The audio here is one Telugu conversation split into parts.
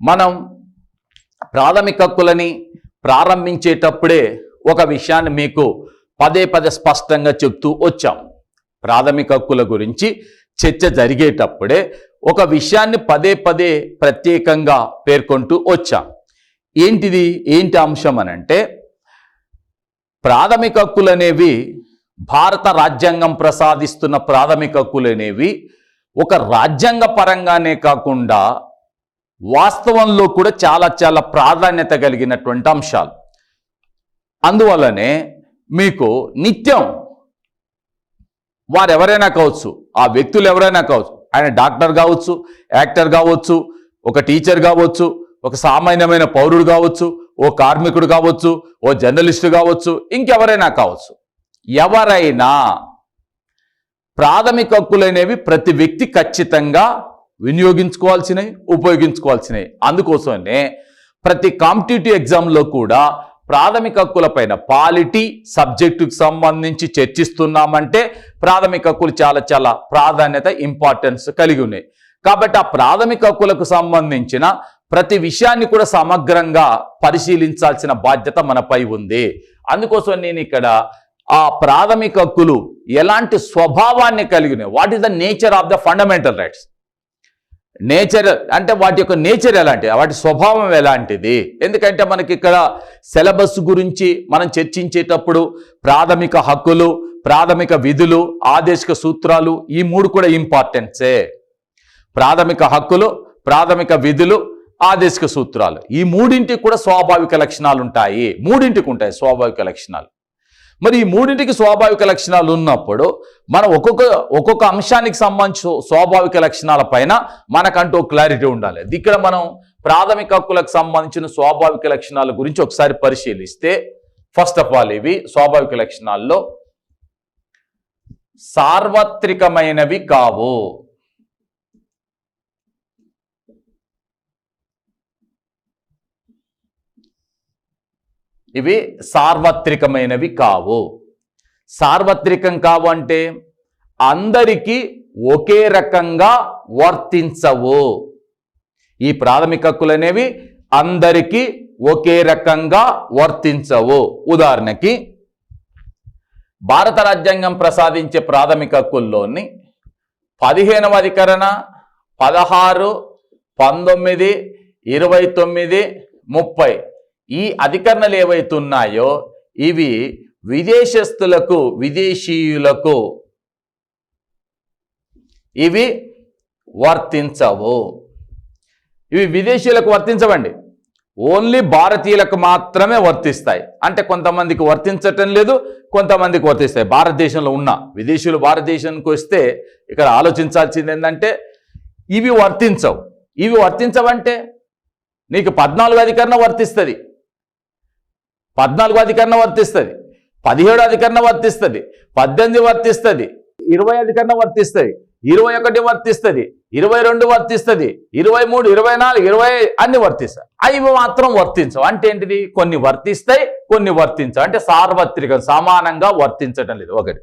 మనం ప్రాథమిక హక్కులని ప్రారంభించేటప్పుడే ఒక విషయాన్ని మీకు పదే పదే స్పష్టంగా చెప్తూ వచ్చాం. ప్రాథమిక హక్కుల గురించి చర్చ జరిగేటప్పుడే ఒక విషయాన్ని పదే పదే ప్రత్యేకంగా పేర్కొంటూ వచ్చాం. ఏంటి అంశం అనంటే, ప్రాథమిక హక్కులు అనేవి భారత రాజ్యాంగం ప్రసాదిస్తున్న ప్రాథమిక హక్కులు అనేవి ఒక రాజ్యాంగ పరంగానే కాకుండా వాస్తవంలో కూడా చాలా చాలా ప్రాధాన్యత కలిగినటువంటి అంశాలు. అందువల్లనే మీకు నిత్యం వారెవరైనా కావచ్చు, ఆ వ్యక్తులు ఎవరైనా కావచ్చు, ఆయన డాక్టర్ కావచ్చు, యాక్టర్ కావచ్చు, ఒక టీచర్ కావచ్చు, ఒక సామాన్యమైన పౌరుడు కావచ్చు, ఓ కార్మికుడు కావచ్చు, ఓ జర్నలిస్టు కావచ్చు, ఇంకెవరైనా కావచ్చు, ఎవరైనా ప్రాథమిక హక్కులు అనేవి ప్రతి వ్యక్తి ఖచ్చితంగా వినియోగించుకోవాల్సినవి, ఉపయోగించుకోవాల్సినవి. అందుకోసమే ప్రతి కాంపిటేటివ్ ఎగ్జామ్లో కూడా ప్రాథమిక హక్కులపైన పాలిటీ సబ్జెక్టుకు సంబంధించి చర్చిస్తున్నామంటే ప్రాథమిక హక్కులు చాలా చాలా ప్రాధాన్యత, ఇంపార్టెన్స్ కలిగి ఉన్నాయి. కాబట్టి ఆ ప్రాథమిక హక్కులకు సంబంధించిన ప్రతి విషయాన్ని కూడా సమగ్రంగా పరిశీలించాల్సిన బాధ్యత మనపై ఉంది. అందుకోసం నేను ఇక్కడ ఆ ప్రాథమిక హక్కులు ఎలాంటి స్వభావాన్ని కలిగి ఉన్నాయి, what is the nature of the fundamental rights, nature అంటే వాటి యొక్క నేచర్ ఎలాంటిది, వాటి స్వభావం ఎలాంటిది. ఎందుకంటే మనకి ఇక్కడ సిలబస్ గురించి మనం చర్చించేటప్పుడు ప్రాథమిక హక్కులు, ప్రాథమిక విధులు, ఆదేశిక సూత్రాలు, ఈ మూడు కూడా ఇంపార్టెన్సే. ప్రాథమిక హక్కులు, ప్రాథమిక విధులు, ఆదేశిక సూత్రాలు, ఈ మూడింటికి కూడా స్వాభావిక లక్షణాలు ఉంటాయి. మూడింటికి ఉంటాయి స్వాభావిక లక్షణాలు. మరి ఈ మూడింటికి స్వాభావిక లక్షణాలు ఉన్నప్పుడు మనం ఒక్కొక్క అంశానికి సంబంధించి స్వాభావిక లక్షణాల పైన మనకంటూ క్లారిటీ ఉండాలి. ఇక్కడ మనం ప్రాథమిక హక్కులకు సంబంధించిన స్వాభావిక లక్షణాల గురించి ఒకసారి పరిశీలిస్తే, ఫస్ట్ ఆఫ్ ఆల్ ఇవి స్వాభావిక లక్షణాల్లో సార్వత్రికమైనవి కావు. ఇవి సార్వత్రికమైనవి కావు. సార్వత్రికం కావు అంటే అందరికీ ఒకే రకంగా వర్తించవు. ఈ ప్రాథమిక హక్కులు అనేవి అందరికీ ఒకే రకంగా వర్తించవు. ఉదాహరణకి భారత రాజ్యాంగం ప్రసాదించే ప్రాథమిక హక్కుల్లోని 15వ అధికరణ, 16, 19, 29, 30 ఈ అధికరణలు ఏవైతున్నాయో ఇవి విదేశస్తులకు, విదేశీయులకు ఇవి వర్తించవు. ఇవి విదేశీయులకు వర్తించవండి, ఓన్లీ భారతీయులకు మాత్రమే వర్తిస్తాయి. అంటే కొంతమందికి వర్తించటం లేదు, కొంతమందికి వర్తిస్తాయి. భారతదేశంలో ఉన్న విదేశీయులు భారతదేశానికి వస్తే ఇక్కడ ఆలోచించాల్సింది ఏంటంటే ఇవి వర్తించవు. ఇవి వర్తించవంటే నీకు 14వ అధికరణ వర్తిస్తుంది, 14వ అధికరణ వర్తిస్తుంది, 17వ అధికరణ వర్తిస్తుంది, 18 వర్తిస్తుంది, 20 అధికరణ వర్తిస్తుంది, 21 వర్తిస్తుంది, 22 వర్తిస్తుంది, 23, 24, 20 అన్ని వర్తిస్తాయి. అవి మాత్రం వర్తించవు. అంటే ఏంటిది, కొన్ని వర్తిస్తాయి, కొన్ని వర్తించవు. అంటే సార్వత్రికం, సమానంగా వర్తించడం లేదు ఒకటి.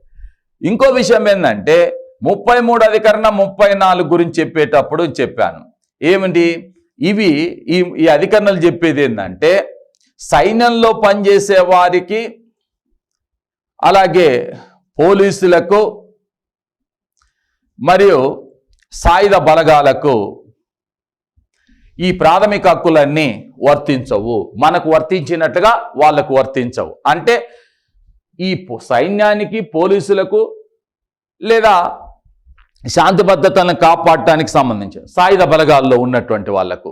ఇంకో విషయం ఏంటంటే 33 అధికరణ, 34 గురించి చెప్పేటప్పుడు చెప్పాను. ఏమిటి ఇవి, ఈ అధికరణలు చెప్పేది ఏంటంటే సైన్యంలో పనిచేసే వారికి, అలాగే పోలీసులకు మరియు సాయుధ బలగాలకు ఈ ప్రాథమిక హక్కులన్నీ వర్తించవు. మనకు వర్తించినట్టుగా వాళ్ళకు వర్తించవు. అంటే ఈ సైన్యానికి, పోలీసులకు లేదా శాంతి భద్రతలను కాపాడటానికి సంబంధించి సాయుధ బలగాల్లో ఉన్నటువంటి వాళ్లకు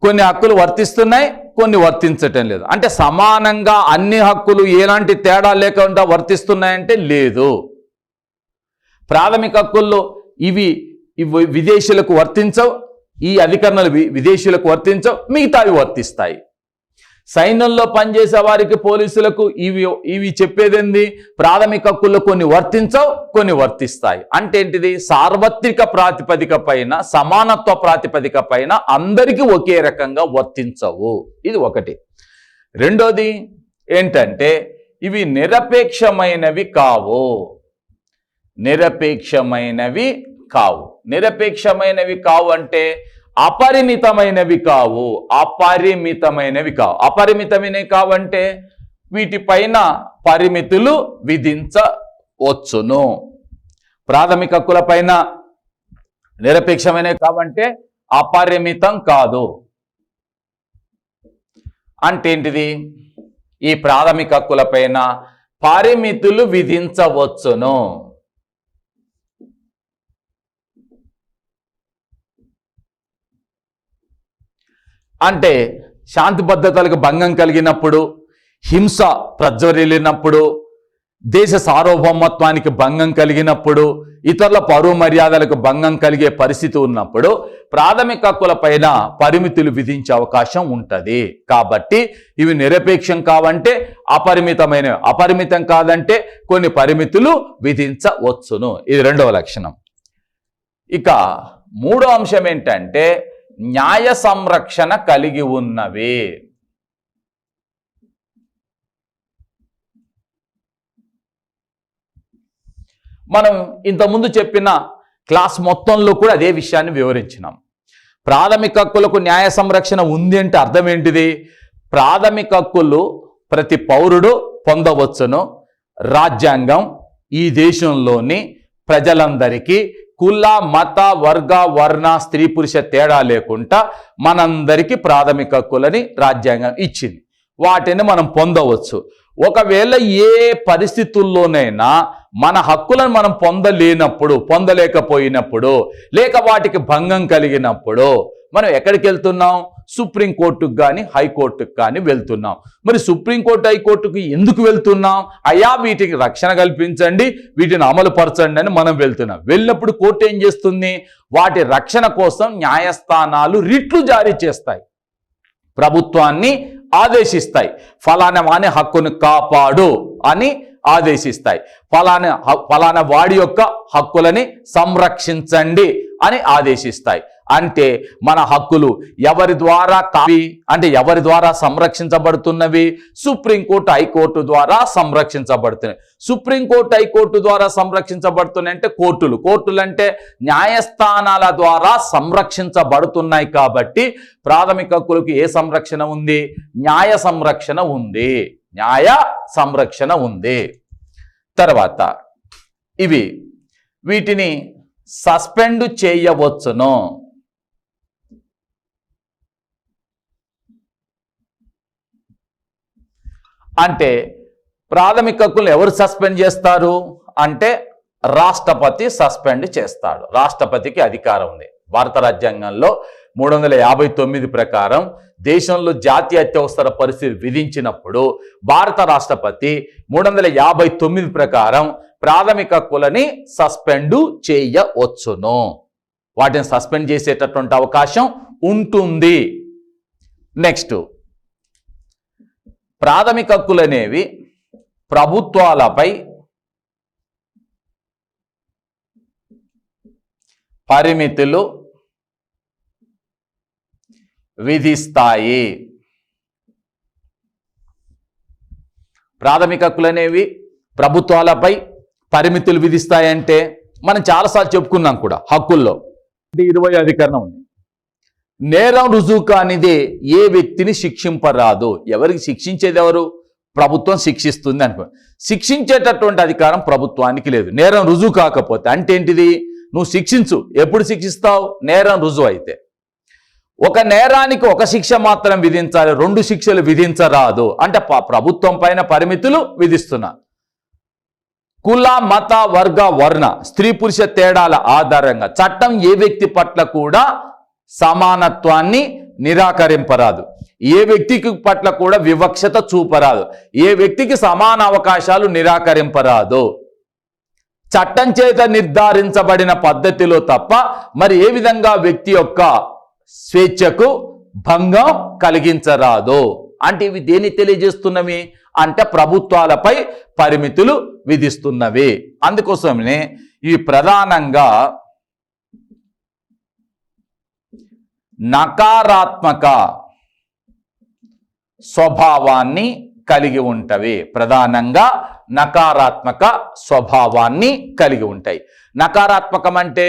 కొన్ని హక్కులు వర్తిస్తున్నాయి, కొన్ని వర్తించటం లేదు. అంటే సమానంగా అన్ని హక్కులు ఎలాంటి తేడా లేకుండా వర్తిస్తున్నాయంటే లేదు. ప్రాథమిక హక్కుల్లో ఇవి విదేశీయులకు వర్తించవు, ఈ అధికరణలు విదేశీయులకు వర్తించవు, మిగతావి వర్తిస్తాయి. సైన్యంలో పనిచేసే వారికి, పోలీసులకు ఇవి చెప్పేదేంది, ప్రాథమిక హక్కుల్లో కొన్ని వర్తించవు, కొన్ని వర్తిస్తాయి. అంటే ఏంటిది, సార్వత్రిక ప్రాతిపదిక పైన, సమానత్వ ప్రాతిపదిక పైన అందరికీ ఒకే రకంగా వర్తించవు. ఇది ఒకటి. రెండోది ఏంటంటే ఇవి నిరపేక్షమైనవి కావు. నిరపేక్షమైనవి కావు. నిరపేక్షమైనవి కావు అంటే అపరిమితమైనవి కావు. అపరిమితమైనవి కావు. అపరిమితమైనవి కావంటే వీటిపైన పరిమితులు విధించవచ్చును. ప్రాథమిక హక్కులపైన నిరపేక్షమైనవి కావంటే అపరిమితం కాదు. అంటే ఏంటిది? ఈ ప్రాథమిక హక్కులపైన పరిమితులు విధించవచ్చును. అంటే శాంతి భద్రతలకు భంగం కలిగినప్పుడు, హింస ప్రజ్వరిల్లినప్పుడు, దేశ సార్వభౌమత్వానికి భంగం కలిగినప్పుడు, ఇతరుల పరువు మర్యాదలకు భంగం కలిగే పరిస్థితి ఉన్నప్పుడు ప్రాథమిక హక్కులపైన పరిమితులు విధించే అవకాశం ఉంటుంది. కాబట్టి ఇవి నిరపేక్షం కావంటే అపరిమితమైనవి, అపరిమితం కాదంటే కొన్ని పరిమితులు విధించవచ్చును. ఇది రెండవ లక్షణం. ఇక మూడో అంశం ఏంటంటే న్యాయ సంరక్షణ కలిగి ఉన్నవి. మనం ఇంతకుముందు చెప్పిన క్లాస్ మొత్తంలో కూడా అదే విషయాన్ని వివరించినాం. ప్రాథమిక హక్కులకు న్యాయ సంరక్షణ ఉంది అంటే అర్థం ఏంటిది? ప్రాథమిక హక్కులు ప్రతి పౌరుడు పొందవచ్చును. రాజ్యాంగం ఈ దేశంలోని ప్రజలందరికీ కుల, మత, వర్గ, వర్ణ, స్త్రీ పురుష తేడా లేకుండా మనందరికీ ప్రాథమిక హక్కులని రాజ్యాంగం ఇచ్చింది. వాటిని మనం పొందవచ్చు. ఒకవేళ ఏ పరిస్థితుల్లోనైనా మన హక్కులను మనం పొందలేకపోయినప్పుడు, లేక వాటికి భంగం కలిగినప్పుడు మనం ఎక్కడికి వెళ్తున్నాం? సుప్రీంకోర్టుకు కానీ హైకోర్టుకు కానీ వెళ్తున్నాం. మరి సుప్రీంకోర్టు, హైకోర్టుకు ఎందుకు వెళ్తున్నాం? అయ్యా వీటికి రక్షణ కల్పించండి, వీటిని అమలు పరచండి అని మనం వెళ్తున్నాం. వెళ్ళినప్పుడు కోర్టు ఏం చేస్తుంది? వాటి రక్షణ కోసం న్యాయస్థానాలు రిట్లు జారీ చేస్తాయి, ప్రభుత్వాన్ని ఆదేశిస్తాయి. ఫలానా వాని హక్కును కాపాడు అని ఆదేశిస్తాయి. ఫలానా వాడి యొక్క హక్కులని సంరక్షించండి అని ఆదేశిస్తాయి. అంటే మన హక్కులు ఎవరి ద్వారా సంరక్షించబడుతున్నవి? సుప్రీంకోర్టు, హైకోర్టు ద్వారా సంరక్షించబడుతున్నాయి. సుప్రీంకోర్టు, హైకోర్టు ద్వారా సంరక్షించబడుతున్నాయి అంటే కోర్టులు అంటే న్యాయస్థానాల ద్వారా సంరక్షించబడుతున్నాయి. కాబట్టి ప్రాథమిక హక్కులకు ఏ సంరక్షణ ఉంది? న్యాయ సంరక్షణ ఉంది. న్యాయ సంరక్షణ ఉంది. తర్వాత వీటిని సస్పెండ్ చేయవచ్చును. అంటే ప్రాథమిక హక్కులను ఎవరు సస్పెండ్ చేస్తారు అంటే రాష్ట్రపతి సస్పెండ్ చేస్తాడు. రాష్ట్రపతికి అధికారం ఉంది. భారత రాజ్యాంగంలో 359 ప్రకారం దేశంలో జాతీయ అత్యవసర పరిస్థితి విధించినప్పుడు భారత రాష్ట్రపతి 359 ప్రకారం ప్రాథమిక హక్కులని సస్పెండ్ చేయవచ్చును. వాటిని సస్పెండ్ చేసేటటువంటి అవకాశం ఉంటుంది. నెక్స్ట్, ప్రాథమిక హక్కులు అనేవి ప్రభుత్వాలపై పరిమితులు విధిస్తాయి. ప్రాథమిక హక్కులు అనేవి ప్రభుత్వాలపై పరిమితులు విధిస్తాయంటే మనం చాలాసార్లు చెప్పుకున్నాం కూడా. హక్కుల్లో 20 అధికరణం ఉంది. నేరం రుజువు కానిదే ఏ వ్యక్తిని శిక్షింపరాదు. ఎవరికి శిక్షించేది? ఎవరు? ప్రభుత్వం శిక్షిస్తుంది అనుకో. శిక్షించేటటువంటి అధికారం ప్రభుత్వానికి లేదు, నేరం రుజువు కాకపోతే. అంటే ఏంటిది? నువ్వు శిక్షించు. ఎప్పుడు శిక్షిస్తావు? నేరం రుజువు అయితే. ఒక నేరానికి ఒక శిక్ష మాత్రం విధించాలి, 2 శిక్షలు విధించరాదు. అంటే ప్రభుత్వం పైన పరిమితులు విధిస్తున్నా. కుల, మత, వర్గ, వర్ణ, స్త్రీ పురుష తేడాల ఆధారంగా చట్టం ఏ వ్యక్తి పట్ల కూడా సమానత్వాన్ని నిరాకరింపరాదు. ఏ వ్యక్తికి పట్ల కూడా వివక్షత చూపరాదు. ఏ వ్యక్తికి సమాన అవకాశాలు నిరాకరింపరాదు. చట్టం చేత నిర్ధారించబడిన పద్ధతిలో తప్ప మరి ఏ విధంగా వ్యక్తి యొక్క స్వేచ్ఛకు భంగం కలిగించరాదు. అంటే ఇవి దేన్ని తెలియజేస్తున్నవి అంటే ప్రభుత్వాలపై పరిమితులు విధిస్తున్నవి. అందుకోసమే ఇవి ప్రధానంగా నకారాత్మక స్వభావాన్ని కలిగి ఉంటవి. ప్రధానంగా నకారాత్మక స్వభావాన్ని కలిగి ఉంటాయి. నకారాత్మకం అంటే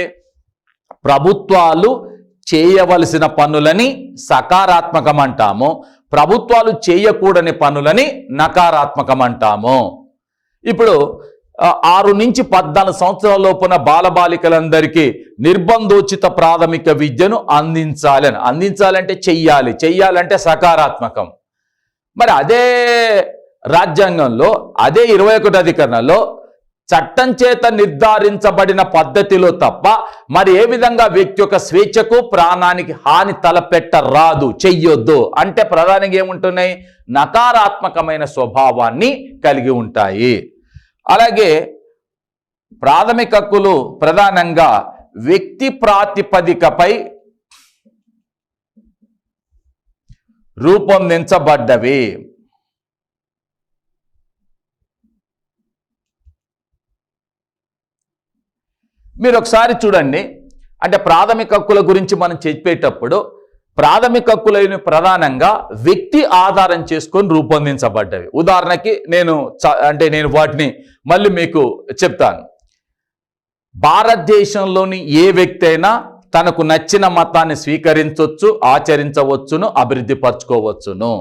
ప్రభుత్వాలు చేయవలసిన పనులని సకారాత్మకం అంటాము, ప్రభుత్వాలు చేయకూడని పనులని నకారాత్మకం అంటాము. ఇప్పుడు 6 నుంచి 14 సంవత్సరాల లోపున బాలబాలికలందరికీ నిర్బంధోచిత ప్రాథమిక విద్యను అందించాలంటే చెయ్యాలంటే సకారాత్మకం. మరి అదే రాజ్యాంగంలో అదే 21వ అధికరణలో చట్టం చేత నిర్ధారించబడిన పద్ధతిలో తప్ప మరి ఏ విధంగా వ్యక్తి యొక్క స్వేచ్ఛకు ప్రాణానికి హాని తలపెట్టరాదు, చెయ్యొద్దు అంటే ప్రధానంగా ఏముంటున్నాయి, నకారాత్మకమైన స్వభావాన్ని కలిగి ఉంటాయి. అలాగే ప్రాథమిక హక్కులు ప్రధానంగా వ్యక్తి ప్రాతిపదికపై రూపొందించబడ్డవి. మీరు ఒకసారి చూడండి, అంటే ప్రాథమిక హక్కుల గురించి మనం చెప్పేటప్పుడు ప్రాథమిక హక్కులైన ప్రధానంగా వ్యక్తి ఆధారం చేసుకొని రూపొందించబడ్డవి. ఉదాహరణకి నేను వాటిని మళ్ళీ మీకు చెప్తాను. భారతదేశంలోని ఏ వ్యక్తి అయినా తనకు నచ్చిన మతాన్ని స్వీకరించవచ్చు, ఆచరించవచ్చును, అభివృద్ధి పరచుకోవచ్చును.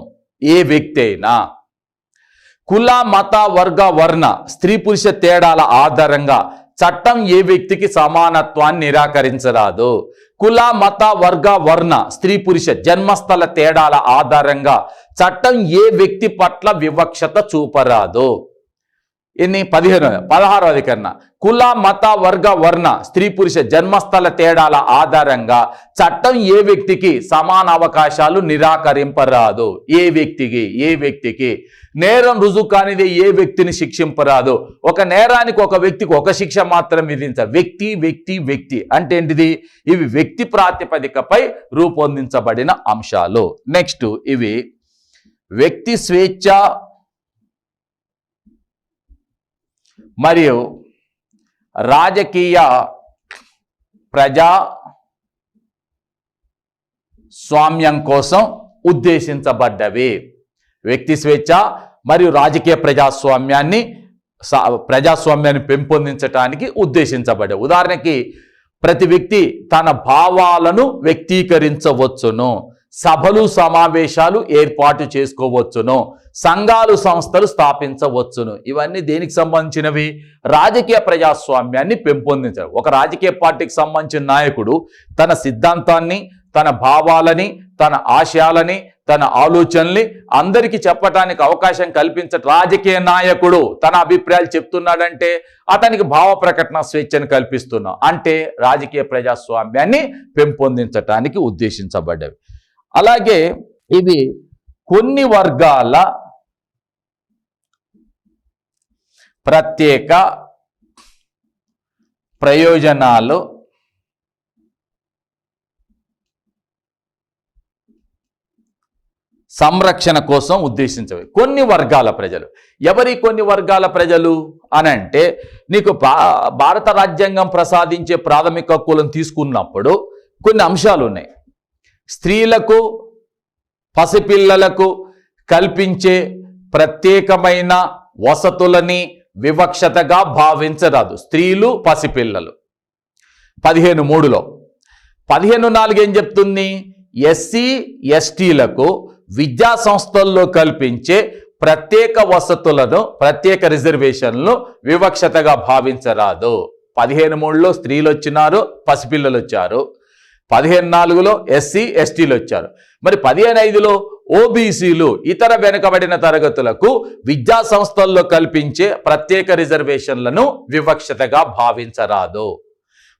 ఏ వ్యక్తి అయినా కుల, మత, వర్గ, వర్ణ, స్త్రీ పురుష తేడాల ఆధారంగా చట్టం ఏ వ్యక్తికి సమానత్వాన్ని నిరాకరించరాదు. కుల, మత, వర్గ, వర్ణ, స్త్రీ పురుష జన్మస్థల తేడాల ఆధారంగా చట్టం ఏ వ్యక్తి పట్ల వివక్షత చూపరాదు. 16వ అధికరణ కుల, మత, వర్గ, వర్ణ, స్త్రీ పురుష జన్మస్థల తేడాల ఆధారంగా చట్టం ఏ వ్యక్తికి సమాన అవకాశాలు నిరాకరింపరాదు. ఏ వ్యక్తికి నేరం రుజువు కానిదే ఏ వ్యక్తిని శిక్షింపరాదు. ఒక నేరానికి ఒక వ్యక్తికి ఒక శిక్ష మాత్రం విధించాలి. వ్యక్తి అంటే ఏంటిది, ఇవి వ్యక్తి ప్రాతిపదికపై రూపొందించబడిన అంశాలు. నెక్స్ట్ ఇవి వ్యక్తి స్వేచ్ఛ మరియు రాజకీయ ప్రజా స్వామ్యం కోసం ఉద్దేశించబడ్డవి. వ్యక్తి స్వేచ్ఛ మరియు రాజకీయ ప్రజాస్వామ్యాన్ని పెంపొందించడానికి ఉద్దేశించబడ్డవి. ఉదాహరణకి ప్రతి వ్యక్తి తన భావాలను వ్యక్తీకరించవచ్చును, సభలు సమావేశాలు ఏర్పాటు చేసుకోవచ్చును, సంఘాలు సంస్థలు స్థాపించవచ్చును. ఇవన్నీ దేనికి సంబంధించినవి, రాజకీయ ప్రజాస్వామ్యాన్ని పెంపొందించారు. ఒక రాజకీయ పార్టీకి సంబంధించిన నాయకుడు తన సిద్ధాంతాన్ని, తన భావాలని, తన ఆశయాలని, తన ఆలోచనల్ని అందరికీ చెప్పడానికి అవకాశం కల్పించడం. రాజకీయ నాయకుడు తన అభిప్రాయాలు చెప్తున్నాడంటే అతనికి భావ ప్రకటన స్వేచ్ఛను కల్పిస్తున్నాం, అంటే రాజకీయ ప్రజాస్వామ్యాన్ని పెంపొందించడానికి ఉద్దేశించబడ్డవి. అలాగే ఇవి కొన్ని వర్గాల ప్రత్యేక ప్రయోజనాలు సంరక్షణ కోసం ఉద్దేశించవి. కొన్ని వర్గాల ప్రజలు, కొన్ని వర్గాల ప్రజలు అనంటే నీకు భారత రాజ్యాంగం ప్రసాదించే ప్రాథమిక హక్కులను తీసుకున్నప్పుడు కొన్ని అంశాలు ఉన్నాయి. స్త్రీలకు, పసిపిల్లలకు కల్పించే ప్రత్యేకమైన వసతులని వివక్షతగా భావించరాదు. స్త్రీలు, పసిపిల్లలు 15(3)లో. 15(4) ఏం చెప్తుంది, ఎస్సీ ఎస్టీలకు విద్యా సంస్థల్లో కల్పించే ప్రత్యేక వసతులను, ప్రత్యేక రిజర్వేషన్లను వివక్షతగా భావించరాదు. 15(3)లో స్త్రీలు వచ్చినారు, పసిపిల్లలు వచ్చారు. 15(4)లో ఎస్సీ ఎస్టీలు వచ్చారు. మరి 15(5)లో ఓబీసీలు, ఇతర వెనుకబడిన తరగతులకు విద్యా సంస్థల్లో కల్పించే ప్రత్యేక రిజర్వేషన్లను వివక్షతగా భావించరాదు.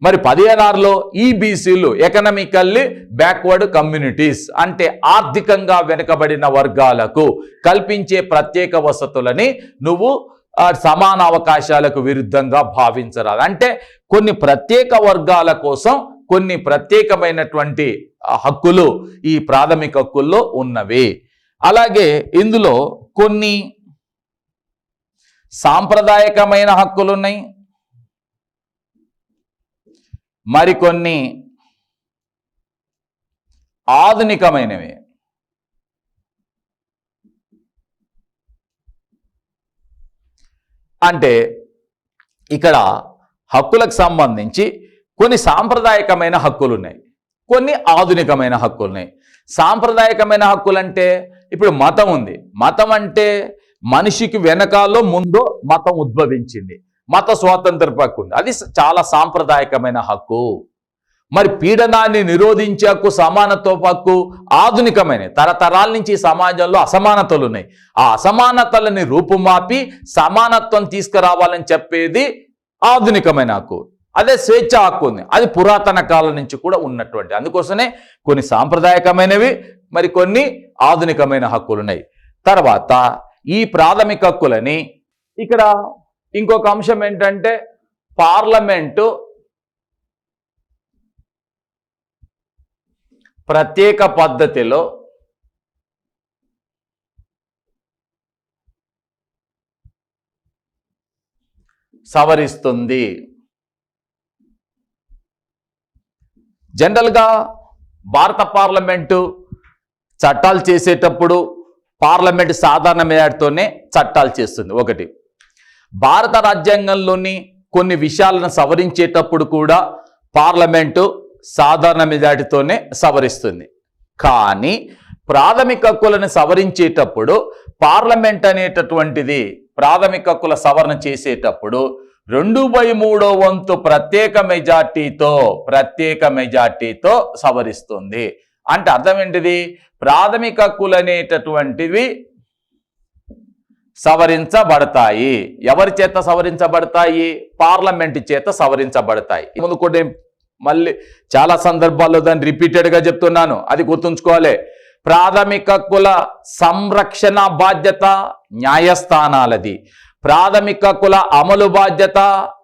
మరి 16(6)లో ఈబీసీలు, ఎకనామికల్లీ బ్యాక్వర్డ్ కమ్యూనిటీస్, అంటే ఆర్థికంగా వెనుకబడిన వర్గాలకు కల్పించే ప్రత్యేక వసతులని నువ్వు సమాన అవకాశాలకు విరుద్ధంగా భావించరాదు. అంటే కొన్ని ప్రత్యేక వర్గాల కోసం కొన్ని ప్రత్యేకమైనటువంటి హక్కులు ఈ ప్రాథమిక హక్కుల్లో ఉన్నవి. అలాగే ఇందులో కొన్ని సాంప్రదాయకమైన హక్కులు ఉన్నాయి, మరికొన్ని ఆధునికమైనవి. అంటే ఇక్కడ హక్కులకు సంబంధించి కొన్ని సాంప్రదాయకమైన హక్కులు ఉన్నాయి, కొన్ని ఆధునికమైన హక్కులు ఉన్నాయి. సాంప్రదాయకమైన హక్కులు అంటే ఇప్పుడు మతం ఉంది. మతం అంటే మనిషికి వెనకాలో ముందో మతం ఉద్భవించింది, మత స్వాతంత్ర హక్కు ఉంది, అది చాలా సాంప్రదాయకమైన హక్కు. మరి పీడనాన్ని నిరోధించే హక్కు, సమానత్వ హక్కు ఆధునికమైన. తరతరాల నుంచి సమాజంలో అసమానతలు ఉన్నాయి, ఆ అసమానతలని రూపుమాపి సమానత్వం తీసుకురావాలని చెప్పేది ఆధునికమైన హక్కు. అదే స్వేచ్ఛ హక్కు ఉంది, అది పురాతన కాలం నుంచి కూడా ఉన్నటువంటి. అందుకోసమే కొన్ని సాంప్రదాయకమైనవి, మరి కొన్ని ఆధునికమైన హక్కులు ఉన్నాయి. తర్వాత ఈ ప్రాథమిక హక్కులని ఇక్కడ ఇంకొక అంశం ఏంటంటే పార్లమెంటు ప్రత్యేక పద్ధతిలో సవరిస్తుంది. జనరల్గా భారత పార్లమెంటు చట్టాలు చేసేటప్పుడు పార్లమెంటు సాధారణ మెజార్టీతోనే చట్టాలు చేస్తుంది. ఒకటి, భారత రాజ్యాంగంలోని కొన్ని విషయాలను సవరించేటప్పుడు కూడా పార్లమెంటు సాధారణ మెజార్టీతోనే సవరిస్తుంది. కానీ ప్రాథమిక హక్కులను సవరించేటప్పుడు పార్లమెంట్ అనేటటువంటిది ప్రాథమిక హక్కుల సవరణ చేసేటప్పుడు 2/3 వంతు ప్రత్యేక మెజార్టీతో సవరిస్తుంది. అంటే అర్థం ఏంటిది? ప్రాథమిక హక్కులు అనేటటువంటివి సవరించబడతాయి. ఎవరి చేత సవరించబడతాయి? పార్లమెంట్ చేత సవరించబడతాయి. ముందు కూడా మళ్ళీ చాలా సందర్భాల్లో దాన్ని రిపీటెడ్గా చెప్తున్నాను, అది గుర్తుంచుకోవాలి. ప్రాథమిక హక్కుల సంరక్షణ బాధ్యత న్యాయస్థానాలది, ప్రాథమిక హక్కుల అమలు బాధ్యత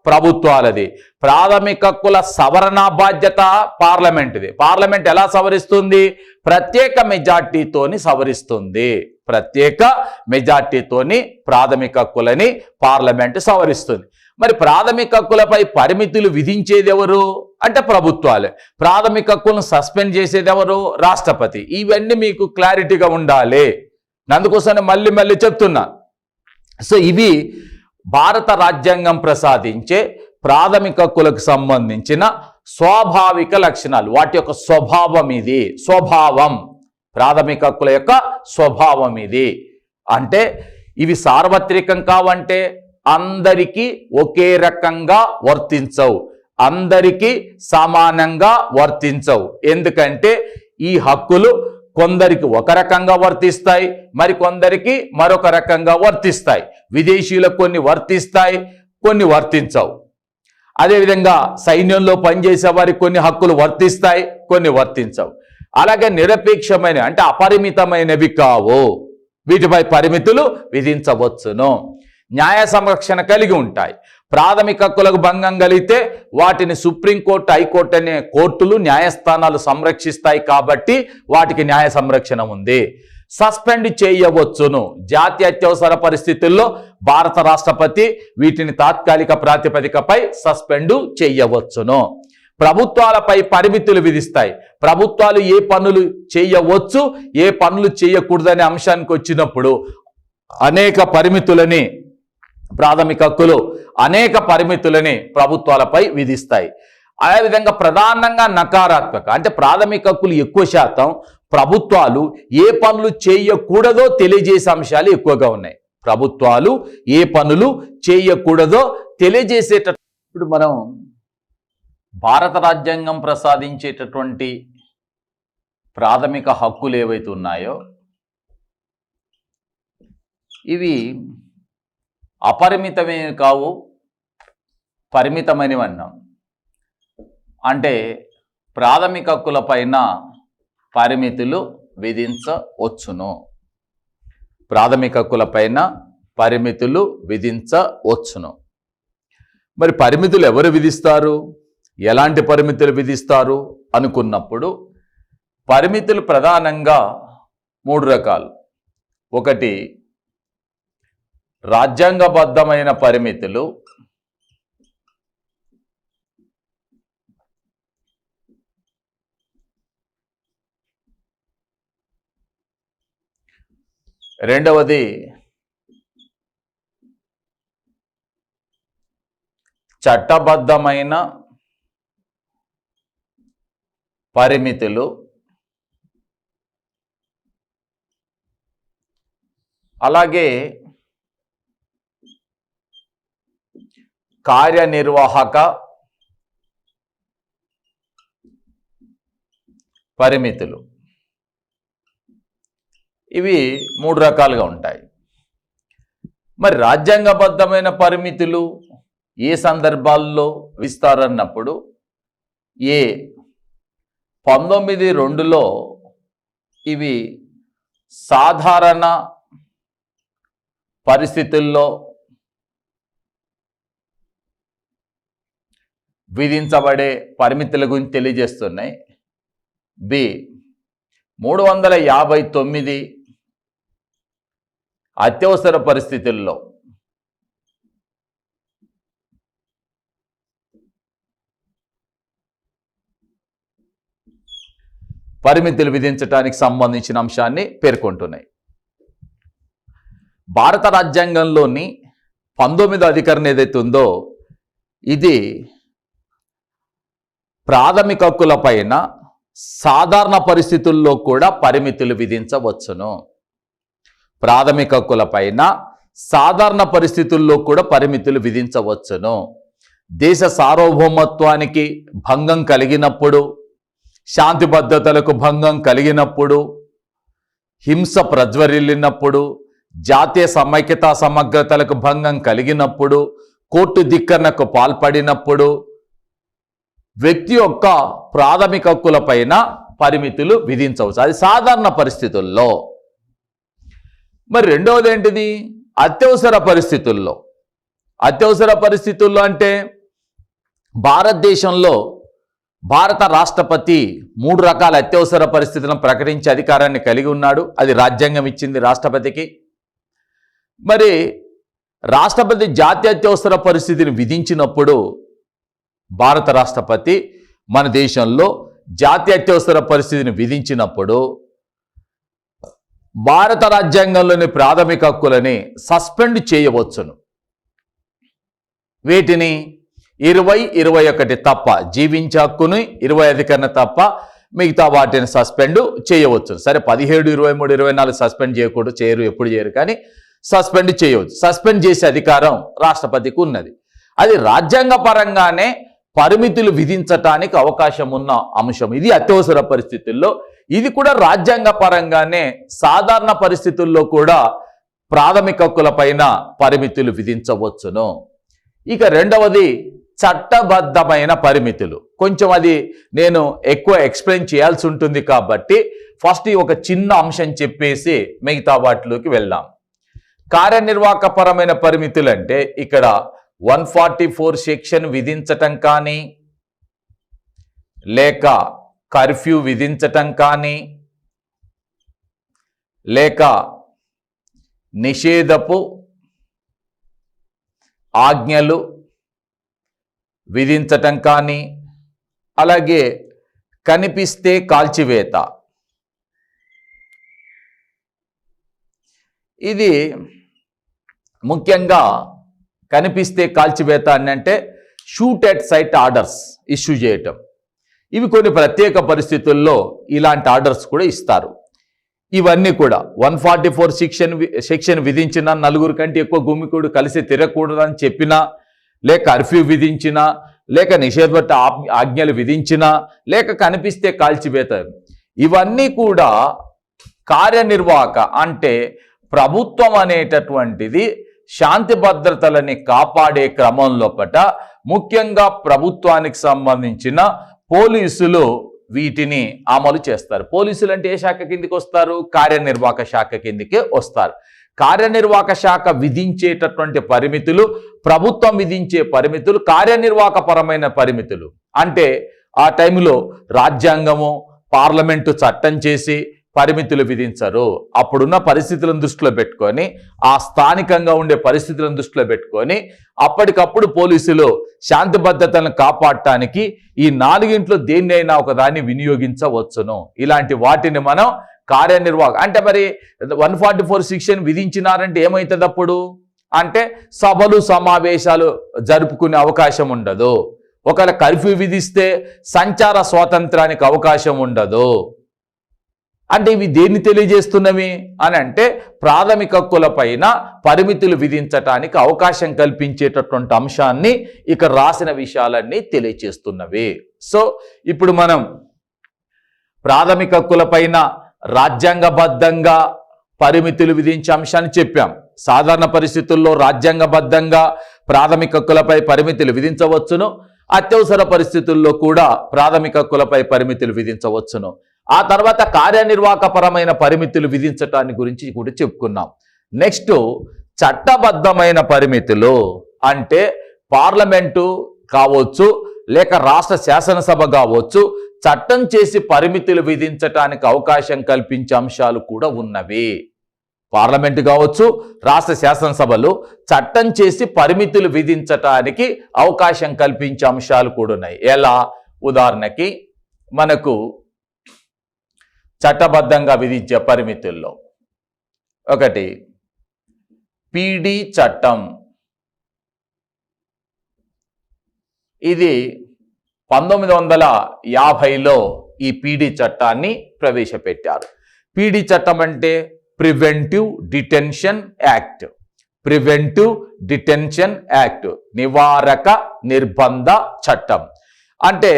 ప్రభుత్వాలది, ప్రాథమిక హక్కుల సవరణ బాధ్యత పార్లమెంటుది. పార్లమెంట్ ఎలా సవరిస్తుంది? ప్రత్యేక మెజార్టీతోని సవరిస్తుంది. ప్రత్యేక మెజార్టీతోని ప్రాథమిక హక్కులని పార్లమెంట్ సవరిస్తుంది. మరి ప్రాథమిక హక్కులపై పరిమితులు విధించేది ఎవరు అంటే ప్రభుత్వాలే. ప్రాథమిక హక్కులను సస్పెండ్ చేసేది ఎవరు? రాష్ట్రపతి. ఇవన్నీ మీకు క్లారిటీగా ఉండాలి, అందుకోసమే మళ్ళీ మళ్ళీ చెప్తున్నా. సో ఇవి భారత రాజ్యాంగం ప్రసాదించే ప్రాథమిక హక్కులకు సంబంధించిన స్వాభావిక లక్షణాలు, వాటి యొక్క స్వభావం ఇది. స్వభావం, ప్రాథమిక హక్కుల యొక్క స్వభావం ఇది. అంటే ఇవి సార్వత్రికం కావంటే అందరికీ ఒకే రకంగా వర్తించవు, అందరికీ సమానంగా వర్తించవు. ఎందుకంటే ఈ హక్కులు కొందరికి ఒక రకంగా వర్తిస్తాయి, మరి కొందరికి మరొక రకంగా వర్తిస్తాయి. విదేశీయులకు కొన్ని వర్తిస్తాయి, కొన్ని వర్తించవు. అదేవిధంగా సైన్యంలో పనిచేసే వారికి కొన్ని హక్కులు వర్తిస్తాయి, కొన్ని వర్తించవు. అలాగే నిరపేక్షమైన అంటే అపరిమితమైనవి కావు, వీటిపై పరిమితులు విధించవచ్చును. న్యాయ సంరక్షణ కలిగి ఉంటాయి. ప్రాథమిక హక్కులకు భంగం కలిగితే వాటిని సుప్రీంకోర్టు, హైకోర్టు అనే కోర్టులు, న్యాయస్థానాలు సంరక్షిస్తాయి కాబట్టి వాటికి న్యాయ సంరక్షణ ఉంది. సస్పెండ్ చేయవచ్చును. జాతీయ అత్యవసర పరిస్థితుల్లో భారత రాష్ట్రపతి వీటిని తాత్కాలిక ప్రాతిపదికపై సస్పెండ్ చేయవచ్చును. ప్రభుత్వాలపై పరిమితులు విధిస్తాయి. ప్రభుత్వాలు ఏ పనులు చేయవచ్చు, ఏ పనులు చేయకూడదనే అంశానికి వచ్చినప్పుడు అనేక పరిమితులని ప్రాథమిక హక్కులు అనేక పరిమితులని ప్రభుత్వాలపై విధిస్తాయి. అదేవిధంగా ప్రధానంగా నకారాత్మక అంటే ప్రాథమిక హక్కులు ఎక్కువ శాతం ప్రభుత్వాలు ఏ పనులు చేయకూడదో తెలియజేసే అంశాలు ఎక్కువగా ఉన్నాయి. ప్రభుత్వాలు ఏ పనులు చేయకూడదో తెలియజేసేట. ఇప్పుడు మనం భారత రాజ్యాంగం ప్రసాదించేటటువంటి ప్రాథమిక హక్కులు ఏవైతే ఉన్నాయో ఇవి అపరిమితమైనవి కావు, పరిమితమైనవి అన్నాం. అంటే ప్రాథమిక హక్కులపైన పరిమితులు విధించవచ్చును. ప్రాథమిక హక్కులపైన పరిమితులు విధించవచ్చును. మరి పరిమితులు ఎవరు విధిస్తారు, ఎలాంటి పరిమితులు విధిస్తారు అనుకున్నప్పుడు పరిమితులు ప్రధానంగా 3 రకాలు. ఒకటి రాజ్యాంగబద్ధమైన పరిమితులు, రెండవది చట్టబద్ధమైన పరిమితులు, అలాగే కార్యనిర్వాహక పరిమితులు. ఇవి 3 రకాలుగా ఉంటాయి. మరి రాజ్యాంగబద్ధమైన పరిమితులు ఏ సందర్భాల్లో విస్తారన్నప్పుడు 19(2)లో ఇవి సాధారణ పరిస్థితుల్లో విధించబడే పరిమితుల గురించి తెలియజేస్తున్నాయి. 359 అత్యవసర పరిస్థితుల్లో పరిమితులు విధించడానికి సంబంధించిన అంశాన్ని పేర్కొంటున్నాయి. భారత రాజ్యాంగంలోని 19వ అధికరణ ఏదైతే ఉందో ఇది ప్రాథమిక హక్కులపైన సాధారణ పరిస్థితుల్లో కూడా పరిమితులు విధించవచ్చును. ప్రాథమిక హక్కులపైన సాధారణ పరిస్థితుల్లో కూడా పరిమితులు విధించవచ్చును. దేశ సార్వభౌమత్వానికి భంగం కలిగినప్పుడు, శాంతి భద్రతలకు భంగం కలిగినప్పుడు, హింస ప్రజ్వరిల్లినప్పుడు, జాతీయ సమైక్యతా సమగ్రతలకు భంగం కలిగినప్పుడు, కోర్టు ధిక్కరణకు పాల్పడినప్పుడు వ్యక్తి యొక్క ప్రాథమిక హక్కులపైన పరిమితులు విధించవచ్చు. అది సాధారణ పరిస్థితుల్లో. మరి రెండవది ఏంటిది? అత్యవసర పరిస్థితుల్లో. అత్యవసర పరిస్థితుల్లో అంటే భారతదేశంలో భారత రాష్ట్రపతి 3 రకాల అత్యవసర పరిస్థితులను ప్రకటించే అధికారాన్ని కలిగి ఉన్నాడు. అది రాజ్యాంగం ఇచ్చింది రాష్ట్రపతికి. మరి రాష్ట్రపతి జాతీయ అత్యవసర పరిస్థితిని విధించినప్పుడు భారత రాష్ట్రపతి మన దేశంలో జాతీయ అత్యవసర పరిస్థితిని విధించినప్పుడు భారత రాజ్యాంగంలోని ప్రాథమిక హక్కులని సస్పెండ్ చేయవచ్చును. వీటిని 20, 21 తప్ప, జీవించే హక్కుని 20 అధికరణ తప్ప మిగతా వాటిని సస్పెండ్ చేయవచ్చు. సరే 17, 23, 24 సస్పెండ్ చేయకూడదు, చేయరు, ఎప్పుడు చేయరు, కానీ సస్పెండ్ చేయవచ్చు. సస్పెండ్ చేసే అధికారం రాష్ట్రపతికి ఉన్నది. అది రాజ్యాంగ పరంగానే పరిమితులు విధించటానికి అవకాశం ఉన్న అంశం. ఇది అత్యవసర పరిస్థితుల్లో. ఇది కూడా రాజ్యాంగ పరంగానే సాధారణ పరిస్థితుల్లో కూడా ప్రాథమిక హక్కులపైన పరిమితులు విధించవచ్చును. ఇక రెండవది చట్టబద్ధమైన పరిమితులు. కొంచెం అది నేను ఎక్కువ ఎక్స్ప్లెయిన్ చేయాల్సి ఉంటుంది కాబట్టి ఫస్ట్ ఒక చిన్న అంశం చెప్పేసి మిగతా వాటిలోకి వెళ్దాం. కార్యనిర్వాహకపరమైన పరిమితులు అంటే ఇక్కడ 144 సెక్షన్ విధించటం కానీ, లేక కర్ఫ్యూ విధించటం కానీ, లేక నిషేధపు ఆజ్ఞలు విధించటం కానీ, అలాగే కనిపిస్తే కాల్చివేత. ఇది ముఖ్యంగా కనిపిస్తే కాల్చివేత అని అంటే shoot at site orders issue చేయటం. ఇవి కొన్ని ప్రత్యేక పరిస్థితుల్లో ఇలాంటి ఆర్డర్స్ కూడా ఇస్తారు. ఇవన్నీ కూడా 144 సెక్షన్ విధించిన, 4 కంటే ఎక్కువ గుమికూడు కలిసి తిరగకూడదని చెప్పినా, లేక కర్ఫ్యూ విధించినా, లేక నిషేధపట్ట ఆజ్ఞలు విధించినా, లేక కనిపిస్తే కాల్చివేత, ఇవన్నీ కూడా కార్యనిర్వాహక అంటే ప్రభుత్వం అనేటటువంటిది శాంతి భద్రతలని కాపాడే క్రమం లోపట ముఖ్యంగా ప్రభుత్వానికి సంబంధించిన పోలీసులు వీటిని అమలు చేస్తారు. పోలీసులు అంటే ఏ శాఖ కిందికి వస్తారు? కార్యనిర్వాహక శాఖ కిందికి వస్తారు. కార్యనిర్వాహక శాఖ విధించేటటువంటి పరిమితులు, ప్రభుత్వం విధించే పరిమితులు కార్యనిర్వాహకపరమైన పరిమితులు. అంటే ఆ టైంలో రాజ్యాంగము, పార్లమెంటు చట్టం చేసి పరిమితులు విధించరు. అప్పుడున్న పరిస్థితులను దృష్టిలో పెట్టుకొని, ఆ స్థానికంగా ఉండే పరిస్థితులను దృష్టిలో పెట్టుకొని అప్పటికప్పుడు పోలీసులు శాంతి భద్రతలను కాపాడటానికి ఈ 4 దేన్నైనా ఒకదాన్ని వినియోగించవచ్చును. ఇలాంటి వాటిని మనం కార్యనిర్వాహక అంటే మరి 144 సెక్షన్ విధించినారంటే ఏమవుతుంది అప్పుడు అంటే సభలు సమావేశాలు జరుపుకునే అవకాశం ఉండదు. ఒకవేళ కర్ఫ్యూ విధిస్తే సంచార స్వాతంత్రానికి అవకాశం ఉండదు. అంటే ఇవి దేన్ని తెలియజేస్తున్నవి అని అంటే ప్రాథమిక హక్కులపైన పరిమితులు విధించటానికి అవకాశం కల్పించేటటువంటి అంశాన్ని ఇక్కడ రాసిన విషయాలన్నీ తెలియజేస్తున్నవి. సో ఇప్పుడు మనం ప్రాథమిక హక్కులపైన రాజ్యాంగబద్ధంగా పరిమితులు విధించే అంశాన్ని చెప్పాం. సాధారణ పరిస్థితుల్లో రాజ్యాంగబద్ధంగా ప్రాథమిక హక్కులపై పరిమితులు విధించవచ్చును, అత్యవసర పరిస్థితుల్లో కూడా ప్రాథమిక హక్కులపై పరిమితులు విధించవచ్చును. ఆ తర్వాత కార్యనిర్వాహకపరమైన పరిమితులు విధించటాన్ని గురించి కూడా చెప్పుకున్నాం. నెక్స్ట్ చట్టబద్ధమైన పరిమితులు అంటే పార్లమెంటు కావచ్చు లేక రాష్ట్ర శాసనసభ కావచ్చు చట్టం చేసి పరిమితులు విధించటానికి అవకాశం కల్పించే అంశాలు కూడా ఉన్నవి. పార్లమెంటు కావచ్చు రాష్ట్ర శాసనసభలు చట్టం చేసి పరిమితులు విధించటానికి అవకాశం కల్పించే అంశాలు కూడా ఉన్నాయి. ఎలా? ఉదాహరణకి మనకు చట్టబద్ధంగా విధించే పరిమితుల్లో ఒకటి పీడీ చట్టం. ఇది 1950లో ఈ పీడీ చట్టాన్ని ప్రవేశపెట్టారు. పీడీ చట్టం అంటే preventive detention act. Preventive detention act నివారక నిర్బంధ చట్టం. అంటే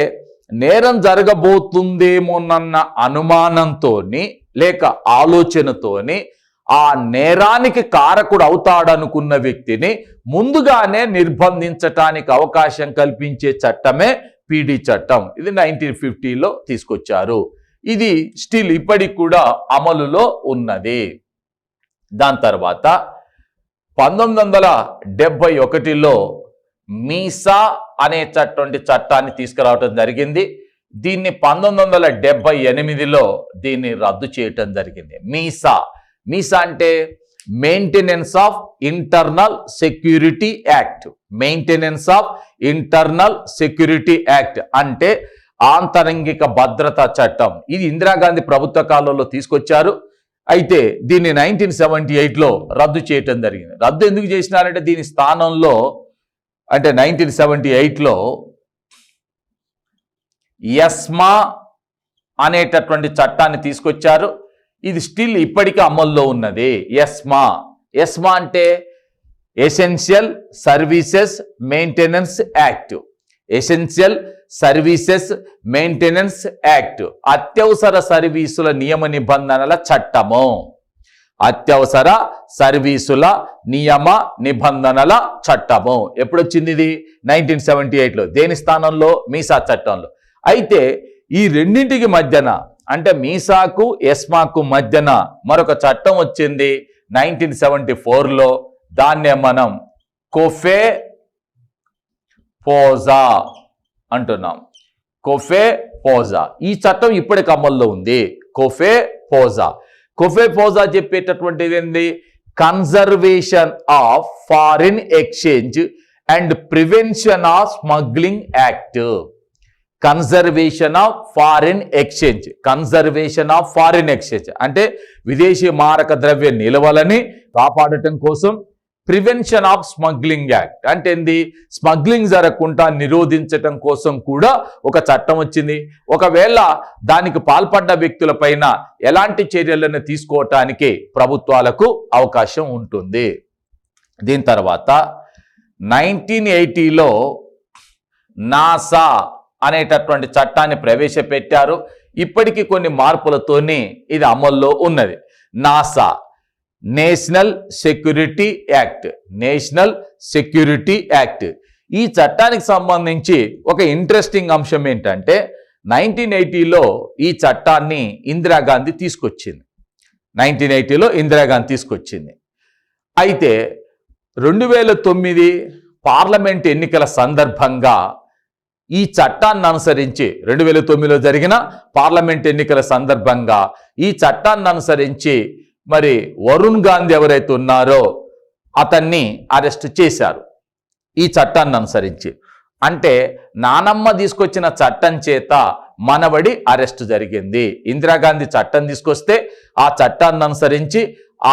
నేరం జరగబోతుందేమోనన్న అనుమానంతోని లేక ఆలోచనతోని ఆ నేరానికి కారకుడు అవుతాడనుకున్న వ్యక్తిని ముందుగానే నిర్బంధించటానికి అవకాశం కల్పించే చట్టమే పీడీ చట్టం. ఇది 1950లో తీసుకొచ్చారు. ఇది స్టిల్ ఇప్పటికి కూడా అమలులో ఉన్నది. దాని తర్వాత 1971లో మీసా అనేటటువంటి చట్టాన్ని తీసుకురావటం జరిగింది. దీన్ని 1978లో దీన్ని రద్దు చేయటం జరిగింది. మీసా అంటే maintenance of internal security act. Maintenance of internal security act అంటే ఆంతరంగిక భద్రతా చట్టం. ఇది ఇందిరాగాంధీ ప్రభుత్వ కాలంలో తీసుకొచ్చారు. అయితే దీన్ని 1978లో రద్దు చేయటం జరిగింది. రద్దు ఎందుకు చేసినారంటే దీని స్థానంలో అంటే 1978లో ఎస్మా అనేటటువంటి చట్టాన్ని తీసుకొచ్చారు. ఇది స్టిల్ ఇప్పటికీ అమల్లో ఉన్నది. ఎస్మా అంటే essential services maintenance act. Essential services maintenance act అత్యవసర సర్వీసుల నియమ నిబంధనల చట్టము. అత్యవసర సర్వీసుల నియమ నిబంధనల చట్టము ఎప్పుడు వచ్చింది? ఇది 1978లో. దేని స్థానంలో? మీసా చట్టంలో. అయితే ఈ రెండింటికి మధ్యన అంటే మీసాకు ఎస్మాకు మధ్యన మరొక చట్టం వచ్చింది 1974లో. దాన్నే మనం కోఫే పోజా అంటున్నాం. కోఫే పోజా ఈ చట్టం ఇప్పటికి అమల్లో ఉంది. కోఫే పోజా చెప్పేటటువంటిది ఏంది? Conservation of foreign exchange and prevention of smuggling act. Conservation of foreign exchange. Conservation of foreign exchange అంటే విదేశీ మారక ద్రవ్య నిల్వలని కాపాడటం కోసం. ప్రివెన్షన్ ఆఫ్ స్మగ్లింగ్ యాక్ట్ అంటే ఏంది? స్మగ్లింగ్ జరగకుండా నిరోధించటం కోసం కూడా ఒక చట్టం వచ్చింది. ఒకవేళ దానికి పాల్పడ్డ వ్యక్తులపైన ఎలాంటి చర్యలను తీసుకోవటానికి ప్రభుత్వాలకు అవకాశం ఉంటుంది. దీని తర్వాత 1980లో నాసా అనేటటువంటి చట్టాన్ని ప్రవేశపెట్టారు. ఇప్పటికీ కొన్ని మార్పులతోని ఇది అమల్లో ఉన్నది. NASA national security act. National security act ఈ చట్టానికి సంబంధించి ఒక ఇంట్రెస్టింగ్ అంశం ఏంటంటే 1980లో ఈ చట్టాన్ని ఇందిరాగాంధీ తీసుకొచ్చింది. 1980లో ఇందిరాగాంధీ తీసుకొచ్చింది. అయితే 2009 పార్లమెంట్ ఎన్నికల సందర్భంగా ఈ చట్టాన్ని అనుసరించి 2009లో జరిగిన పార్లమెంట్ ఎన్నికల సందర్భంగా ఈ చట్టాన్ని అనుసరించి మరి వరుణ్ గాంధీ ఎవరైతే ఉన్నారో అతన్ని అరెస్ట్ చేశారు ఈ చట్టాన్ని అనుసరించి. అంటే నానమ్మ తీసుకొచ్చిన చట్టం చేత మనవడి అరెస్ట్ జరిగింది. ఇందిరాగాంధీ చట్టం తీసుకొస్తే ఆ చట్టాన్ని అనుసరించి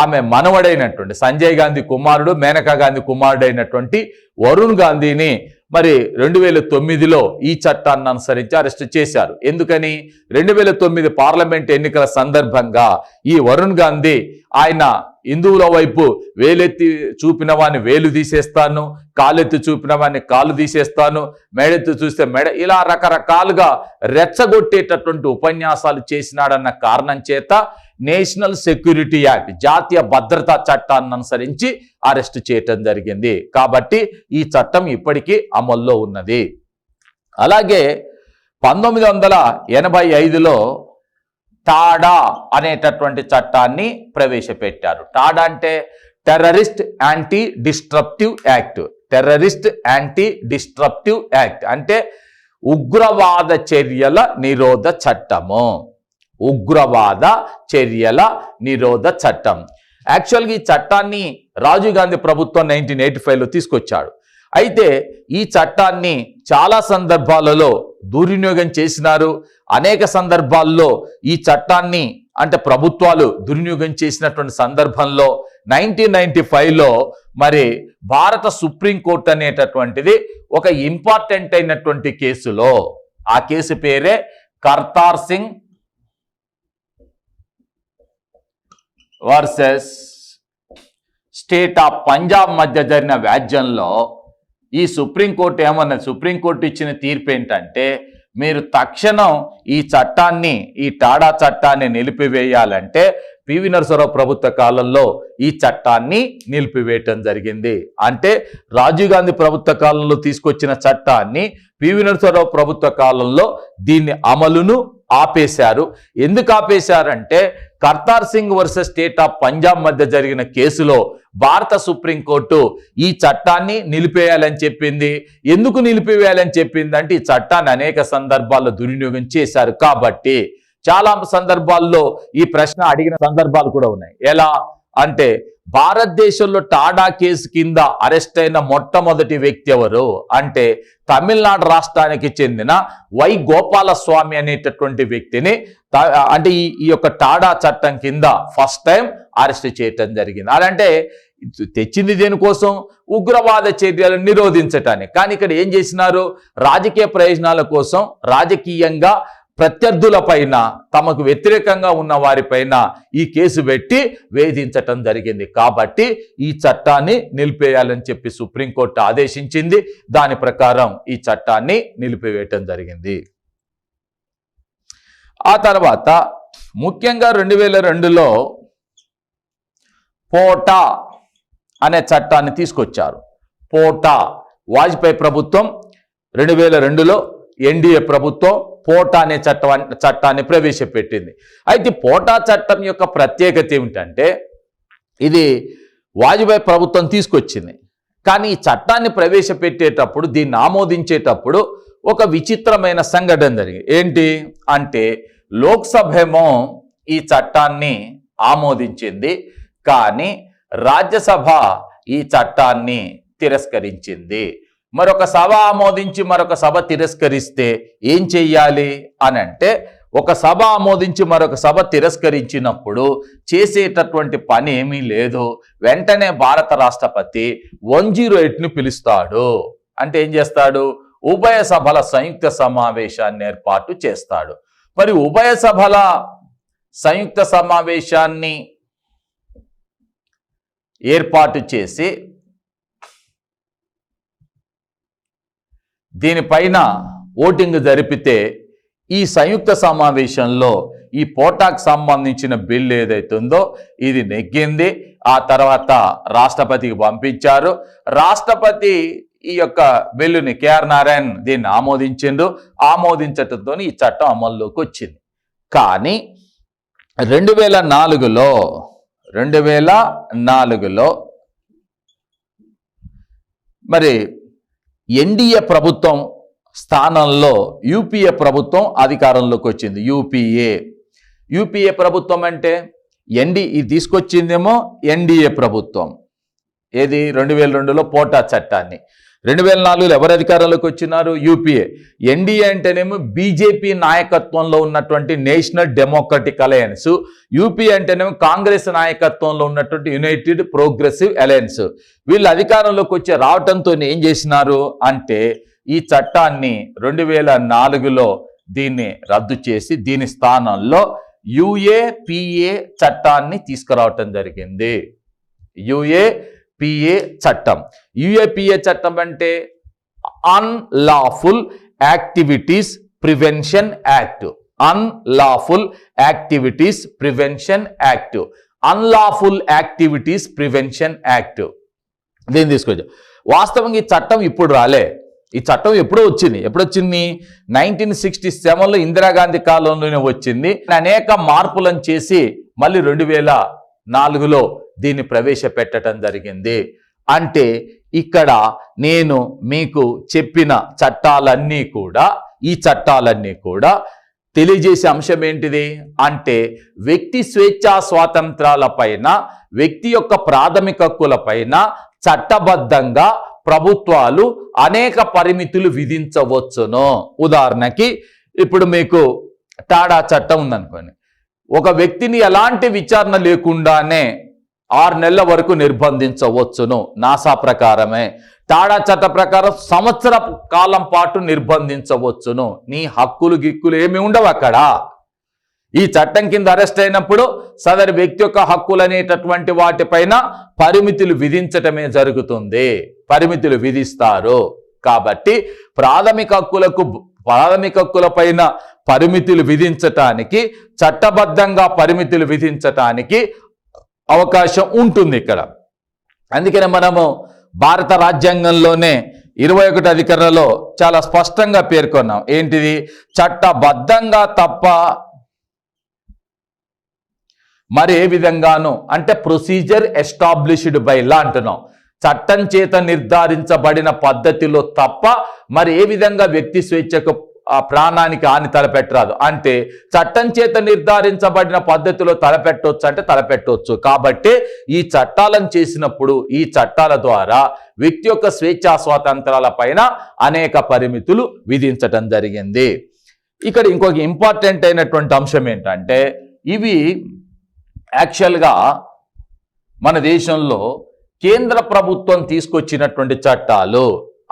ఆమె మనవడైనటువంటి సంజయ్ గాంధీ కుమారుడు మేనకా గాంధీ కుమారుడైనటువంటి వరుణ్ గాంధీని మరి 2009లో ఈ చట్టాన్ని అనుసరించి అరెస్ట్ చేశారు. ఎందుకని 2009 పార్లమెంట్ ఎన్నికల సందర్భంగా ఈ వరుణ్ గాంధీ ఆయన హిందువుల వైపు వేలెత్తి చూపిన వాడిని వేలు తీసేస్తాను, కాలెత్తి చూపిన వాడిని కాలు తీసేస్తాను, మెడెత్తి చూస్తే మెడ, ఇలా రకరకాలుగా రెచ్చగొట్టేటటువంటి ఉపన్యాసాలు చేసినాడన్న కారణం చేత నేషనల్ సెక్యూరిటీ యాక్ట్, జాతీయ భద్రతా చట్టాన్ని అనుసరించి అరెస్ట్ చేయటం జరిగింది. కాబట్టి ఈ చట్టం ఇప్పటికీ అమల్లో ఉన్నది. అలాగే 1985లో టాడా అనేటటువంటి చట్టాన్ని ప్రవేశపెట్టారు. టాడా అంటే terrorist anti disruptive act. Terrorist anti disruptive act అంటే ఉగ్రవాద చర్యల నిరోధ చట్టము. ఉగ్రవాద చర్యల నిరోధ చట్టం. యాక్చువల్గా ఈ చట్టాన్ని రాజీవ్ గాంధీ ప్రభుత్వం 1985లో తీసుకొచ్చాడు. అయితే ఈ చట్టాన్ని చాలా సందర్భాలలో దుర్వినియోగం చేసినారు. అనేక సందర్భాల్లో ఈ చట్టాన్ని అంటే ప్రభుత్వాలు దుర్వినియోగం చేసినటువంటి సందర్భంలో 1995లో మరి భారత సుప్రీంకోర్టు అనేటటువంటిది ఒక ఇంపార్టెంట్ అయినటువంటి కేసులో, ఆ కేసు పేరే Kartar Singh versus state of Punjab మధ్య జరిగిన వ్యాజ్యంలో ఈ సుప్రీంకోర్టు ఏమన్నది, సుప్రీంకోర్టు ఇచ్చిన తీర్పు ఏంటంటే మీరు తక్షణం ఈ చట్టాన్ని, ఈ టాడా చట్టాన్ని నిలిపివేయాలంటే పివి నరసింహారావు ప్రభుత్వ కాలంలో ఈ చట్టాన్ని నిలిపివేయటం జరిగింది. అంటే రాజీవ్ గాంధీ ప్రభుత్వ కాలంలో తీసుకొచ్చిన చట్టాన్ని పివి నరసింహారావు ప్రభుత్వ కాలంలో దీన్ని అమలును ఆపేశారు. ఎందుకు ఆపేశారంటే Kartar Singh versus state of Punjab మధ్య జరిగిన కేసులో భారత సుప్రీంకోర్టు ఈ చట్టాన్ని నిలిపేయాలని చెప్పింది. ఎందుకు నిలిపివేయాలని చెప్పింది అంటే ఈ చట్టాన్ని అనేక సందర్భాల్లో దుర్వినియోగం చేశారు కాబట్టి. చాలా సందర్భాల్లో ఈ ప్రశ్న అడిగిన సందర్భాలు కూడా ఉన్నాయి. ఎలా అంటే భారతదేశంలో టాడా కేసు కింద అరెస్ట్ అయిన మొట్టమొదటి వ్యక్తి ఎవరు అంటే తమిళనాడు రాష్ట్రానికి చెందిన వై గోపాలస్వామి అనేటటువంటి వ్యక్తిని అంటే ఈ యొక్క టాడా చట్టం కింద ఫస్ట్ టైం అరెస్ట్ చేయటం జరిగింది. అలాంటే తెచ్చింది దేనికోసం, ఉగ్రవాద చర్యలను నిరోధించటానికి. కానీ ఇక్కడ ఏం చేసినారు, రాజకీయ ప్రయోజనాల కోసం రాజకీయంగా ప్రత్యర్థుల పైన, తమకు వ్యతిరేకంగా ఉన్న వారిపైన ఈ కేసు పెట్టి వేధించటం జరిగింది. కాబట్టి ఈ చట్టాన్ని నిలిపేయాలని చెప్పి సుప్రీంకోర్టు ఆదేశించింది. దాని ప్రకారం ఈ చట్టాన్ని నిలిపివేయటం జరిగింది. ఆ తర్వాత ముఖ్యంగా 2002లో పోటా అనే చట్టాన్ని తీసుకొచ్చారు. పోటా, వాజ్పేయి ప్రభుత్వం 2002లో ఎన్డీఏ ప్రభుత్వం పోటా అనే చట్టాన్ని ప్రవేశపెట్టింది. అయితే పోటా చట్టం యొక్క ప్రత్యేకత ఏమిటంటే ఇది వాజ్పేయి ప్రభుత్వం తీసుకొచ్చింది. కానీ ఈ చట్టాన్ని ప్రవేశపెట్టేటప్పుడు, దీన్ని ఆమోదించేటప్పుడు ఒక విచిత్రమైన సంఘటన జరిగింది. ఏంటి అంటే లోక్సభ ఏమో ఈ చట్టాన్ని ఆమోదించింది, కానీ రాజ్యసభ ఈ చట్టాన్ని తిరస్కరించింది. మరొక సభ ఆమోదించి మరొక సభ తిరస్కరిస్తే ఏం చెయ్యాలి అని అంటే, ఒక సభ ఆమోదించి మరొక సభ తిరస్కరించినప్పుడు చేసేటటువంటి పని ఏమీ లేదు. వెంటనే భారత రాష్ట్రపతి 108ని పిలుస్తాడు. అంటే ఏం చేస్తాడు, ఉభయ సభల సంయుక్త సమావేశాన్ని ఏర్పాటు చేస్తాడు. మరి ఉభయ సభల సంయుక్త సమావేశాన్ని ఏర్పాటు చేసి దీనిపైన ఓటింగ్ జరిపితే ఈ సంయుక్త సమావేశంలో ఈ పోటాకు సంబంధించిన బిల్ ఏదైతుందో ఇది నెగ్గింది. ఆ తర్వాత రాష్ట్రపతికి పంపించారు. రాష్ట్రపతి ఈ యొక్క బిల్లుని కేఆర్ నారాయణ్ దీన్ని ఆమోదించిండు. ఆమోదించటంతో ఈ చట్టం అమల్లోకి వచ్చింది. కానీ 2004లో మరి ఎన్డీఏ ప్రభుత్వం స్థానంలో యూపీఏ ప్రభుత్వం అధికారంలోకి వచ్చింది. యూపీఏ ప్రభుత్వం అంటే ఇది తీసుకొచ్చిందేమో ఎన్డీఏ ప్రభుత్వం. ఏది 2002లో పోటా చట్టాన్ని. 2004లో ఎవరు అధికారంలోకి వచ్చినారు? యూపీఏ. ఎన్డీఏ అంటేనేమో బీజేపీ నాయకత్వంలో ఉన్నటువంటి నేషనల్ డెమోక్రటిక్ అలయన్స్. యూపీఏ అంటేనేమో కాంగ్రెస్ నాయకత్వంలో ఉన్నటువంటి యునైటెడ్ ప్రోగ్రెసివ్ అలయన్స్. వీళ్ళు అధికారంలోకి వచ్చి రావటంతో ఏం చేసినారు అంటే ఈ చట్టాన్ని 2004లో దీన్ని రద్దు చేసి దీని స్థానంలో యుఏపిఏ చట్టాన్ని తీసుకురావటం జరిగింది. యుఏపిఏ చట్టం. యుఏపిఏ చట్టం అంటే unlawful activities prevention act. Unlawful activities prevention act. Unlawful activities prevention act దీన్ని తీసుకొచ్చాం. వాస్తవంగా ఈ చట్టం ఇప్పుడు రాలే. ఈ చట్టం ఎప్పుడో వచ్చింది. ఎప్పుడొచ్చింది? 1967లో ఇందిరాగాంధీ కాలంలోనే వచ్చింది. అనేక మార్పులను చేసి మళ్ళీ 2004లో దీన్ని ప్రవేశపెట్టడం జరిగింది. అంటే ఇక్కడ నేను మీకు చెప్పిన చట్టాలన్నీ కూడా ఈ చట్టాలన్నీ కూడా తెలియజేసే అంశం ఏంటిది అంటే వ్యక్తి స్వేచ్ఛా స్వాతంత్రాల పైన, వ్యక్తి యొక్క ప్రాథమిక హక్కుల పైన చట్టబద్ధంగా ప్రభుత్వాలు అనేక పరిమితులు విధించవచ్చును. ఉదాహరణకి ఇప్పుడు మీకు టాడా చట్టం ఉందనుకోండి. ఒక వ్యక్తిని ఎలాంటి విచారణ లేకుండానే 6 నెలల వరకు నిర్బంధించవచ్చును. నాసా ప్రకారమే. టాడా చట్ట ప్రకారం సంవత్సర కాలం పాటు నిర్బంధించవచ్చును. నీ హక్కులు గిక్కులు ఏమి ఉండవు అక్కడ. ఈ చట్టం కింద అరెస్ట్ అయినప్పుడు సదరు వ్యక్తి యొక్క హక్కులు అనేటటువంటి వాటిపైన పరిమితులు విధించటమే జరుగుతుంది. పరిమితులు విధిస్తారు. కాబట్టి ప్రాథమిక హక్కుల పైన పరిమితులు విధించటానికి, చట్టబద్ధంగా పరిమితులు విధించటానికి అవకాశం ఉంటుంది ఇక్కడ. అందుకనే మనము భారత రాజ్యాంగంలోనే 21వ అధికరణలో చాలా స్పష్టంగా పేర్కొన్నాం. ఏంటిది? చట్టబద్ధంగా తప్ప మరి ఏ విధంగాను అంటే ప్రొసీజర్ ఎస్టాబ్లిష్డ్ బై లా అంటున్నాం. చట్టం చేత నిర్ధారించబడిన పద్ధతిలో తప్ప మరి ఏ విధంగా వ్యక్తి స్వేచ్ఛకు ప్రాణానికి హాని తలపెట్టరాదు. అంటే చట్టం చేత నిర్ధారించబడిన పద్ధతిలో తలపెట్టవచ్చు అంటే తలపెట్టవచ్చు. కాబట్టి ఈ చట్టాలను చేసినప్పుడు ఈ చట్టాల ద్వారా వ్యక్తి యొక్క స్వేచ్ఛా స్వాతంత్రాల పైన అనేక పరిమితులు విధించటం జరిగింది. ఇక్కడ ఇంకొక ఇంపార్టెంట్ అయినటువంటి అంశం ఏంటంటే ఇవి యాక్చువల్గా మన దేశంలో కేంద్ర ప్రభుత్వం తీసుకొచ్చినటువంటి చట్టాలు.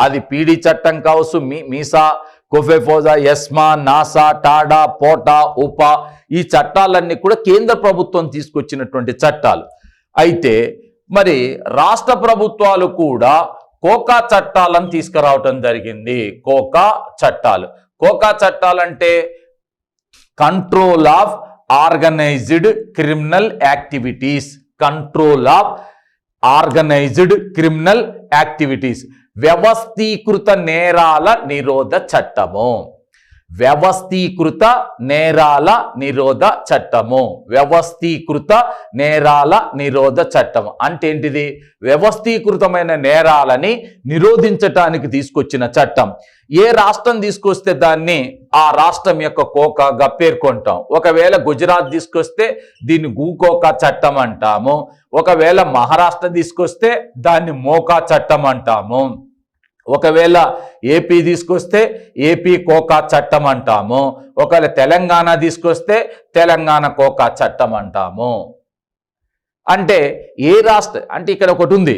అది పీడీ చట్టం కావచ్చు, మీసా, కోఫెఫోజా, ఎస్మా, నాసా, టాడా, పోటా, ఉపా, ఈ చట్టాలన్నీ కూడా కేంద్ర ప్రభుత్వం తీసుకొచ్చినటువంటి చట్టాలు. అయితే మరి రాష్ట్ర ప్రభుత్వాలు కూడా కోకా చట్టాలను తీసుకురావటం జరిగింది. కోకా చట్టాలు. కోకా చట్టాలంటే control of organised criminal activities. Control of organised criminal activities. వ్యవస్థీకృత నేరాల నిరోధ చట్టము. వ్యవస్థీకృత నేరాల నిరోధ చట్టము. వ్యవస్థీకృత నేరాల నిరోధ చట్టము అంటే ఏంటిది? వ్యవస్థీకృతమైన నేరాలని నిరోధించటానికి తీసుకొచ్చిన చట్టం. ఏ రాష్ట్రం తీసుకొస్తే దాన్ని ఆ రాష్ట్రం యొక్క కోకాగా పేర్కొంటాం. ఒకవేళ గుజరాత్ తీసుకొస్తే దీన్ని గూకోకా చట్టం అంటాము. ఒకవేళ మహారాష్ట్ర తీసుకొస్తే దాన్ని మోకా చట్టం అంటాము. ఒకవేళ ఏపీ తీసుకొస్తే ఏపీ కోకా చట్టం అంటాము. ఒకవేళ తెలంగాణ తీసుకొస్తే తెలంగాణ కోకా చట్టం అంటాము. అంటే ఏ రాష్ట్ర అంటే ఇక్కడ ఒకటి ఉంది,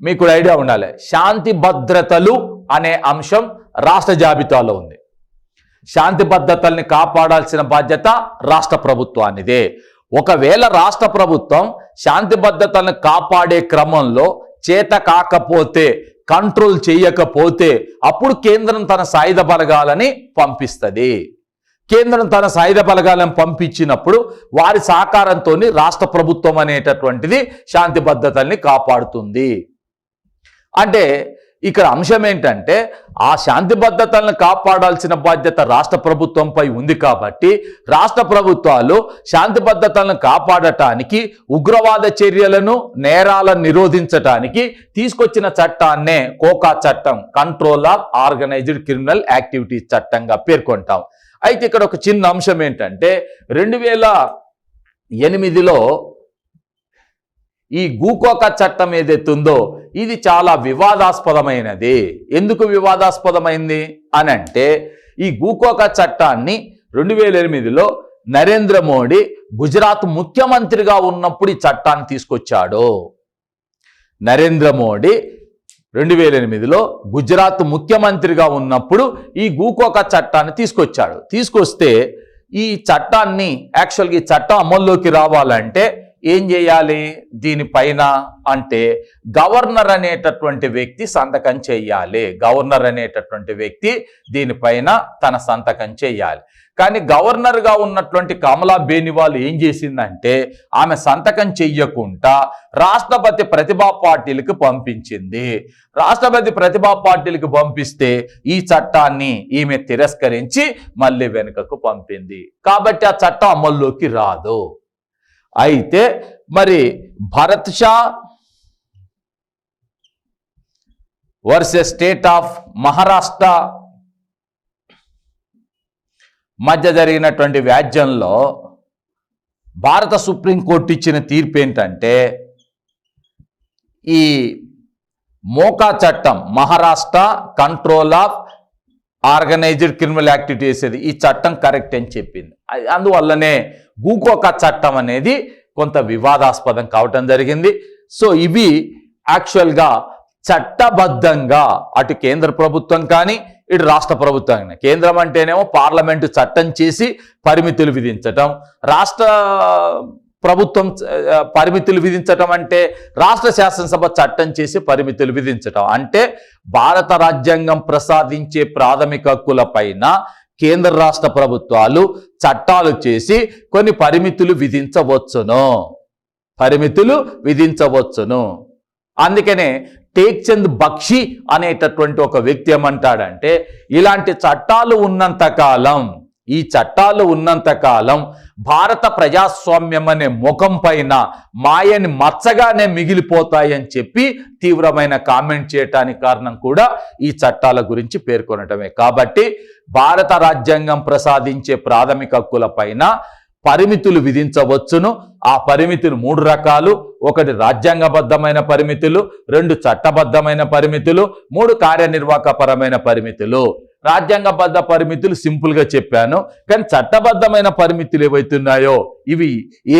మీకు ఐడియా ఉండాలి. శాంతి భద్రతలు అనే అంశం రాష్ట్ర జాబితాలో ఉంది. శాంతి భద్రతల్ని కాపాడాల్సిన బాధ్యత రాష్ట్ర ప్రభుత్వానిదే. ఒకవేళ రాష్ట్ర ప్రభుత్వం శాంతి భద్రతలను కాపాడే క్రమంలో చేత కాకపోతే, కంట్రోల్ చేయకపోతే అప్పుడు కేంద్రం తన సాయుధ బలగాలని పంపిస్తుంది. కేంద్రం తన సాయుధ బలగాలను పంపించినప్పుడు వారి సహకారంతో రాష్ట్ర ప్రభుత్వం అనేటటువంటిది శాంతి భద్రతల్ని కాపాడుతుంది. అంటే ఇక్కడ అంశం ఏంటంటే ఆ శాంతి భద్రతలను కాపాడాల్సిన బాధ్యత రాష్ట్ర ప్రభుత్వంపై ఉంది. కాబట్టి రాష్ట్ర ప్రభుత్వాలు శాంతి భద్రతలను కాపాడటానికి, ఉగ్రవాద చర్యలను, నేరాలను నిరోధించటానికి తీసుకొచ్చిన చట్టాన్నే కోకా చట్టం, control of organised criminal activities చట్టంగా పేర్కొంటాం. అయితే ఇక్కడ ఒక చిన్న అంశం ఏంటంటే 2008లో ఈ గూకోకా చట్టం ఏదైతే ఉందో ఇది చాలా వివాదాస్పదమైనది. ఎందుకు వివాదాస్పదమైంది అని అంటే, ఈ గూకోకా చట్టాన్ని 2008లో నరేంద్ర మోడీ గుజరాత్ ముఖ్యమంత్రిగా ఉన్నప్పుడు ఈ చట్టాన్ని తీసుకొచ్చాడు. నరేంద్ర మోడీ 2008లో గుజరాత్ ముఖ్యమంత్రిగా ఉన్నప్పుడు ఈ గూకోకా చట్టాన్ని తీసుకొస్తే ఈ చట్టాన్ని యాక్చువల్గా ఈ చట్టం అమల్లోకి రావాలంటే ఏం చేయాలి దీనిపైన అంటే గవర్నర్ అనేటటువంటి వ్యక్తి సంతకం చేయాలి. గవర్నర్ అనేటటువంటి వ్యక్తి దీనిపైన తన సంతకం చేయాలి. కానీ గవర్నర్గా ఉన్నటువంటి కమలా బేనివాల్ ఏం చేసిందంటే ఆమె సంతకం చెయ్యకుండా రాష్ట్రపతి ప్రతిభా పాటిల్కి పంపించింది. రాష్ట్రపతి ప్రతిభా పాటిల్కి పంపిస్తే ఈ చట్టాన్ని ఈమె తిరస్కరించి మళ్ళీ వెనుకకు పంపింది. కాబట్టి ఆ చట్టం అమల్లోకి రాదు. అయితే మరి Bharat Shah versus state of Maharashtra మధ్య జరిగినటువంటి వ్యాజ్యంలో భారత సుప్రీంకోర్టు ఇచ్చిన తీర్పు ఏంటంటే ఈ మోకా చట్టం Maharashtra control of organised criminal activities ఈ చట్టం కరెక్ట్ అని చెప్పింది. అందువల్లనే గూకోకా చట్టం అనేది కొంత వివాదాస్పదం కావటం జరిగింది. సో ఇవి యాక్చువల్గా చట్టబద్ధంగా అటు కేంద్ర ప్రభుత్వం కానీ ఇటు రాష్ట్ర ప్రభుత్వం, కేంద్రం అంటేనేమో పార్లమెంటు చట్టం చేసి పరిమితులు విధించటం, రాష్ట్ర ప్రభుత్వం పరిమితులు విధించటం అంటే రాష్ట్ర శాసనసభ చట్టం చేసి పరిమితులు విధించటం. అంటే భారత రాజ్యాంగం ప్రసాదించే ప్రాథమిక హక్కులపైన కేంద్ర రాష్ట్ర ప్రభుత్వాలు చట్టాలు చేసి కొన్ని పరిమితులు విధించవచ్చును. అందుకనే టేక్ చంద్ బక్షి అనేటటువంటి ఒక వ్యక్తి ఏమంటాడంటే ఇలాంటి చట్టాలు ఉన్నంత కాలం భారత ప్రజాస్వామ్యం అనే ముఖం పైన మాయని మచ్చగానే మిగిలిపోతాయని చెప్పి తీవ్రమైన కామెంట్ చేయటానికి కారణం కూడా ఈ చట్టాల గురించి పేర్కొనటమే. కాబట్టి భారత రాజ్యాంగం ప్రసాదించే ప్రాథమిక హక్కుల పైన పరిమితులు విధించవచ్చును. ఆ పరిమితులు 3 రకాలు. 1 రాజ్యాంగబద్ధమైన పరిమితులు, 2 చట్టబద్ధమైన పరిమితులు, 3 కార్యనిర్వాహకపరమైన పరిమితులు. రాజ్యాంగబద్ధ పరిమితులు సింపుల్గా చెప్పాను, కానీ చట్టబద్ధమైన పరిమితులు ఏవైతున్నాయో ఇవి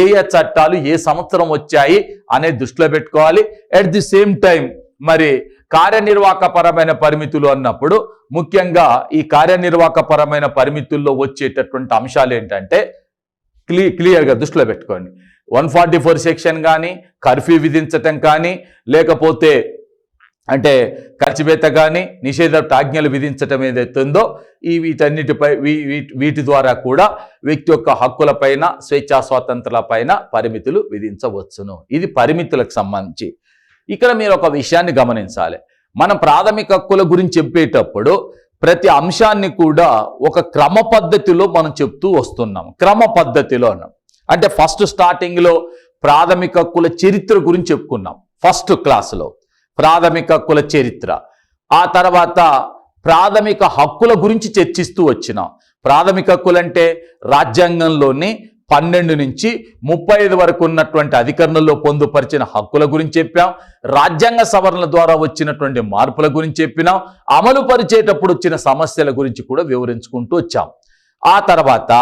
ఏ చట్టాలు ఏ సంవత్సరం వచ్చాయి అనేది దృష్టిలో పెట్టుకోవాలి. అట్ ది సేమ్ టైం మరి కార్యనిర్వాహకపరమైన పరిమితులు అన్నప్పుడు ముఖ్యంగా ఈ కార్యనిర్వాహకపరమైన పరిమితుల్లో వచ్చేటటువంటి అంశాలు ఏంటంటే క్లియర్గా దృష్టిలో పెట్టుకోండి. 144 సెక్షన్ కానీ, కర్ఫ్యూ విధించటం కానీ, లేకపోతే అంటే ఖర్చువేత కానీ, నిషేధాజ్ఞలు విధించటం ఏదైతుందో వీటి ద్వారా కూడా వ్యక్తి యొక్క హక్కులపైన స్వేచ్ఛా స్వాతంత్రాలపైన పరిమితులు విధించవచ్చును. ఇది పరిమితులకు సంబంధించి. ఇక్కడ మీరు ఒక విషయాన్ని గమనించాలి. మనం ప్రాథమిక హక్కుల గురించి చెప్పేటప్పుడు ప్రతి అంశాన్ని కూడా ఒక క్రమ పద్ధతిలో మనం చెప్తూ వస్తున్నాం. క్రమ పద్ధతిలో అంటే ఫస్ట్ స్టార్టింగ్లో ప్రాథమిక హక్కుల చరిత్ర గురించి చెప్పుకున్నాం. ఫస్ట్ క్లాసులో ప్రాథమిక హక్కుల చరిత్ర, ఆ తర్వాత ప్రాథమిక హక్కుల గురించి చర్చిస్తూ వచ్చినాం. ప్రాథమిక హక్కులంటే రాజ్యాంగంలోని 12 నుంచి 35 వరకు ఉన్నటువంటి అధికరణలో పొందుపరిచిన హక్కుల గురించి చెప్పాం. రాజ్యాంగ సవరణల ద్వారా వచ్చినటువంటి మార్పుల గురించి చెప్పినాం. అమలు పరిచేటప్పుడు వచ్చిన సమస్యల గురించి కూడా వివరించుకుంటూ వచ్చాం. ఆ తర్వాత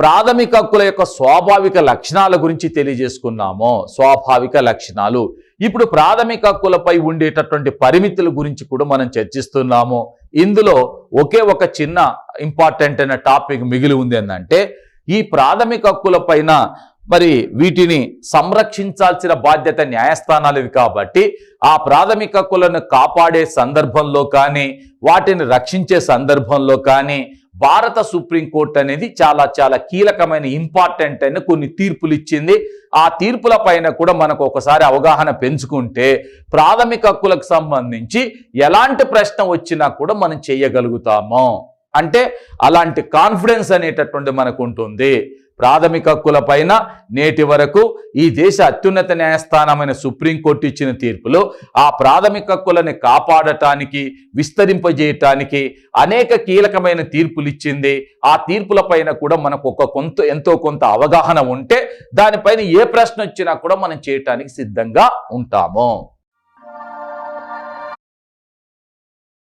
ప్రాథమిక హక్కుల యొక్క స్వాభావిక లక్షణాల గురించి తెలియజేసుకున్నాము. స్వాభావిక లక్షణాలు. ఇప్పుడు ప్రాథమిక హక్కులపై ఉండేటటువంటి పరిమితుల గురించి కూడా మనం చర్చిస్తున్నాము. ఇందులో ఒకే ఒక చిన్న ఇంపార్టెంట్ అయిన టాపిక్ మిగిలి ఉంది ఏంటంటే ఈ ప్రాథమిక హక్కుల పైన మరి వీటిని సంరక్షించాల్సిన బాధ్యత న్యాయస్థానాలది. కాబట్టి ఆ ప్రాథమిక హక్కులను కాపాడే సందర్భంలో కానీ వాటిని రక్షించే సందర్భంలో కానీ భారత సుప్రీంకోర్టు అనేది చాలా చాలా కీలకమైన ఇంపార్టెంట్ అయిన కొన్ని తీర్పులు ఇచ్చింది. ఆ తీర్పుల పైన కూడా మనకు ఒకసారి అవగాహన పెంచుకుంటే ప్రాథమిక హక్కులకు సంబంధించి ఎలాంటి ప్రశ్న వచ్చినా కూడా మనం చేయగలుగుతాము. అంటే అలాంటి కాన్ఫిడెన్స్ అనేటటువంటి మనకు ఉంటుంది. ప్రాథమిక హక్కుల పైన నేటి వరకు ఈ దేశ అత్యున్నత న్యాయస్థానమైన సుప్రీంకోర్టు ఇచ్చిన తీర్పులు ఆ ప్రాథమిక హక్కులని కాపాడటానికి, విస్తరింపజేయటానికి అనేక కీలకమైన తీర్పులు ఇచ్చింది. ఆ తీర్పుల పైన కూడా మనకు ఎంతో కొంత అవగాహన ఉంటే దానిపైన ఏ ప్రశ్న వచ్చినా కూడా మనం చేయటానికి సిద్ధంగా ఉంటాము.